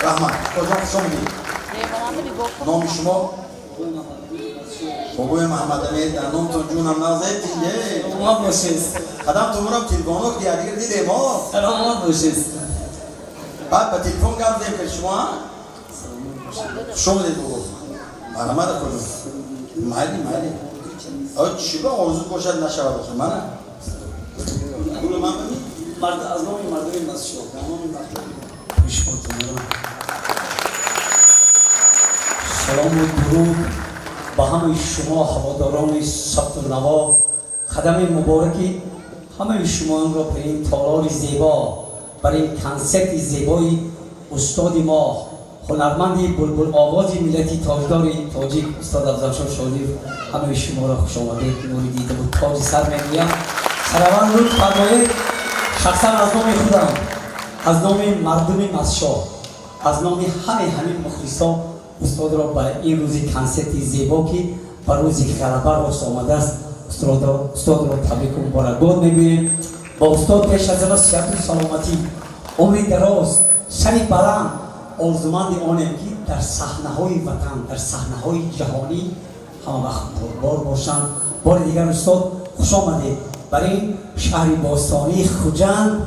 رحمت کجا خوش آمدید؟ نام شما؟ بابوی محمد امید در نامتون جونم نازید دیگه سلامت باشید. قدم تو مرم تلفنو که دیگر دیدیم ها سلامت باشید. بعد به تلفن گفت دیم که شما شما دید بگو مرحمت کجا مالی او چی با آرزو باشد نشود باشه من بگو من ببین مرد از نامی مردمی مسجد نامی مردمی سلام و درود به همه شما هواداران ثبت و نوا. قدم مبارکی همه شما را به این تالار زیبا، برای این کنسرت زیبای استاد ما هنرمند بلبل آواز ملتی تاجدار تاجیک استاد افضلشاه شادی، همه شما را خوش آمدید. نوری دیده بود تاج سر میگویم. سلام رود فرمایید. شخصا از نام خودم، از نام مردم مسشا، از نام همین مخلصا استاد را به این روزی کنسرت زیبا که به روزی که غلبه راست آمده است استاد را تبریک و مبارکباد میگوییم. با استاد پیش از همه صحت و سلامتی، عمر دراز، سری بلند آرزومند آنیم که در صحنه‌های وطن، در صحنه‌های جهانی همه وقت پربار باشند. بار دیگر استاد خوش آمدید. برای این شهر باستانی خوجند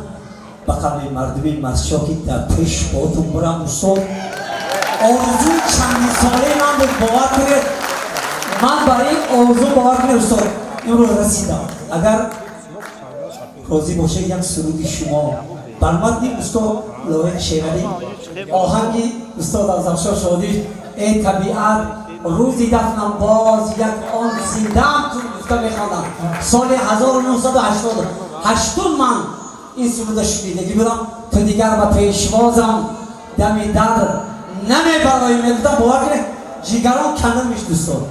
به قلب مردمی مسجد که در پیش باهاتون برم. استاد آرزو چند ساله من بود، باور کنید من برای این آرزو باور کنید استاد این رو رسیدم. اگر راضی باشه یک سرودی شما بر متن استاد لایق شیرانی آهنگی استاد افضلشاه شادی ای طبیعت روزی دفنم باز یک آن زندم تو گفته میخواندم. سال 1980 من این سروده شنیدگی بودم. تو دیگر به پیشوازم دمی در نمیبرای میگفتم. باور کنه جیگران کنده میش دوستان.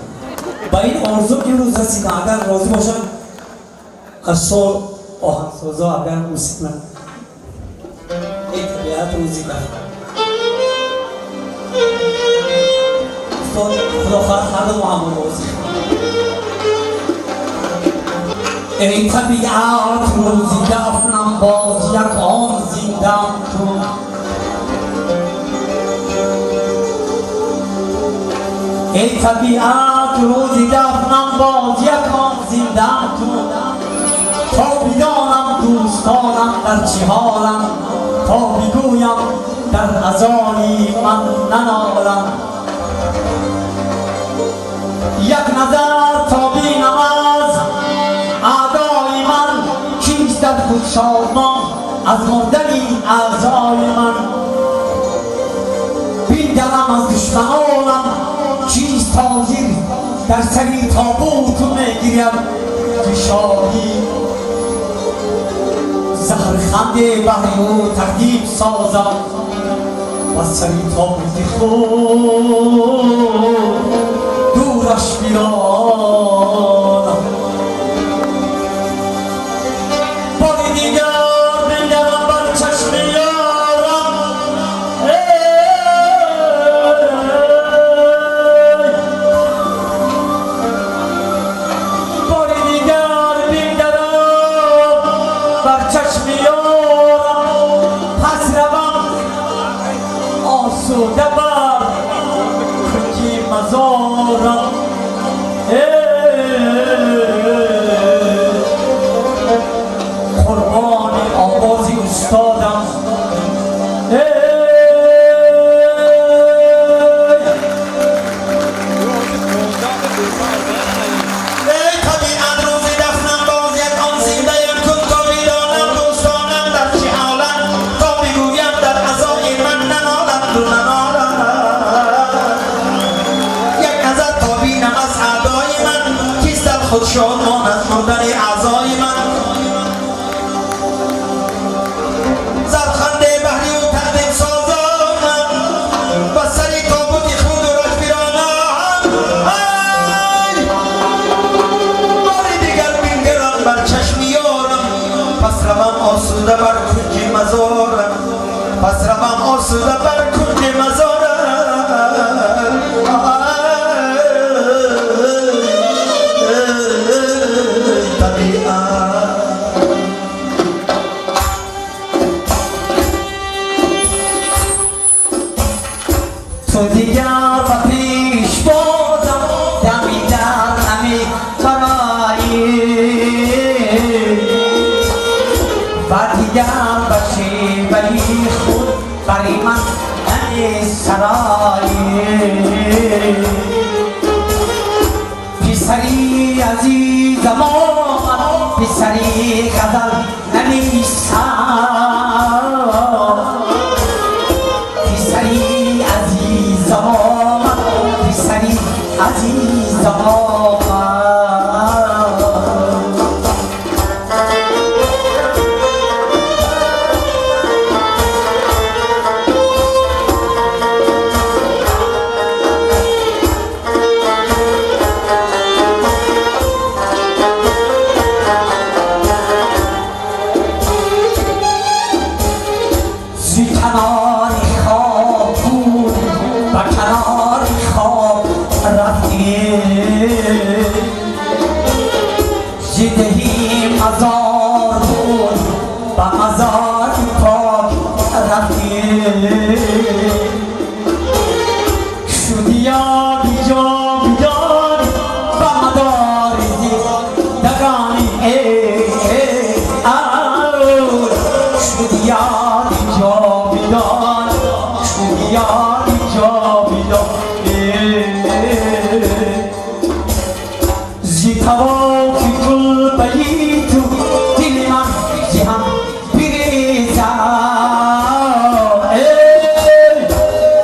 با این آرزو این روز رسیدم. اگر راضی باشن از سال آهنگسازا اگر موسیقی من ای طبیعت روزی دفنم خدا خواهد هر دو معمول بازی. ای طبیعت روزی دفنم باز یک آن زندم کن. ای طبیعت روزی دفنم باز یک آن زندم کن. تا بدانم دوستانم در چه حالم، تا بگویم در ازانی من ننالم. یک نظر تا بینم از اعدای من، کیست در خود شادمان از مردنی اعضای من. بیندرم از دشمنانم چیست تاجر در سری تابوت میگیرم که شاهی. زهر خنده بهر او تقدیم سازم و سری تابوت خود دورش بیرانم. باری دیگر بنگرم بر چشم یارم، باری دیگر بنگرم بر چشم یارم. پس روم آسوده بر کنجی مزارم. قربان آوازی استادم. ای طبیعت روزی دفنم باز یک آن زنده کن. تا بیدانم دوستانم در چه حالم، تا بگویم در عزای من ننالم تو ننالم. یک نظر تا بینم از اعدای من، کیست در خود شادمان از مردن اعضای من. زرخنده بهری و تقدیم سازانم و سری تابوت خود و رش بیرانم. باری دیگر بینگرم بر چشم یارم. پس روم آسوده بر کنج مزارم، پس روم آسوده بر کنج مزارم. طبیعت تو دیگر و پیش بازم دمی در همی برایی و دیگر بچه ولی خود برای من نمی سرایی پسری عزیزم آمد پسری غزل نویسم پسری عزیزم آمد پسری عزیزم آمد کناری خواب بود و کناری خواب رفتی جدهی مزار بود و مزاری پاک رفتی شدی یا بیجا بیداری و مداری زندگانی شدی یا بیجا بیدار شدی یا بیجا بیدار زی توافی کل بایی تو دل من زی هم بریزا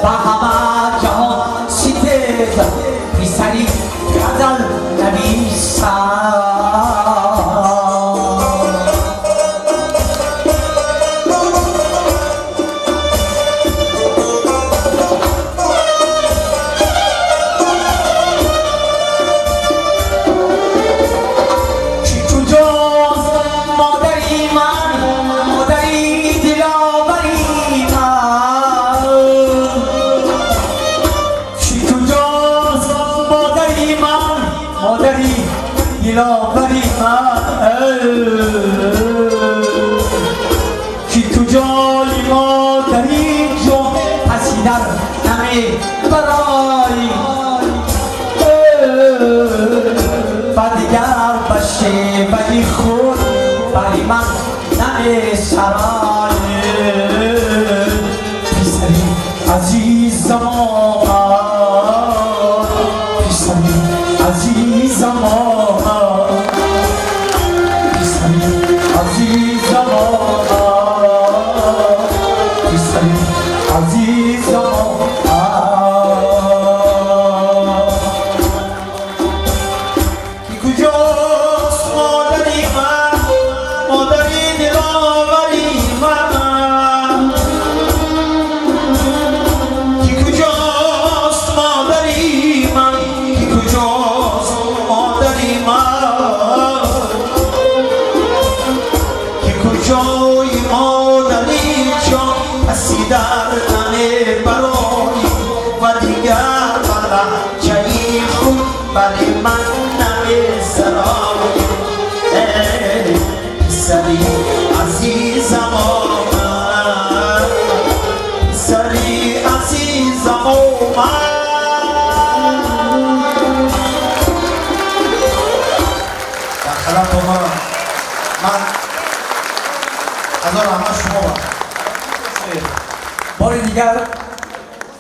با همه جهان ستیزا پسری غزل نویسا دلاوری کی تو جای مادری جون پسی در نمی برای و دیگر بشه ولی خود برای من نمی سرای پسری عزیزم آمد پسری عزیزم آمد پسری عزیزم آمد پسری عزیزم آمد کی کجاست مادری من مادری دلاوری من کی کجاست مادری من کی کجاست مادری من کی کجای مادری جان پسی در تن برای و دیگر بلا جایی خود برای من نمی‌سرای پسری عزیزم آمد پسری عزیزم آمد در خلاف ما من هزار همه شما بار دیگر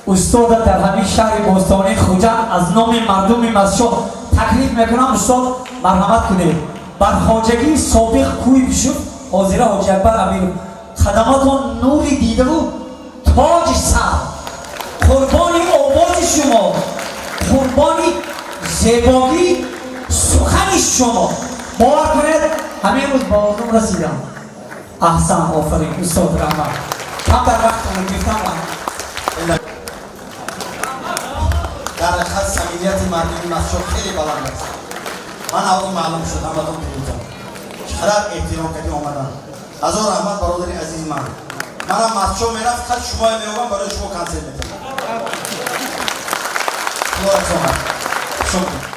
استاد در همین شهر بوستانی خوجند از نام مردم مشهور تکلیف میکنم استاد مرحمت کنید بر خواجگی سابق کوی بشد حاضر حاجی اکبر امیر خدماتون نوری دیده و تاج سر قربانی آواز شما قربانی زیبایی سخن شما باور کنید همین روز با آزم رسیدم احسن آفرین استاد رحمت کم در وقت کنم گفتم در خط صمیمیت مردمی مشهور خیلی بلند است من اول معلوم شد همتون دیدم چقدر احترام کردی اومدن هزار رحمت برادری عزیز من منم مشهور میرفت خط شما میومم برای شما کنسل میکنم خدا رحمت شکر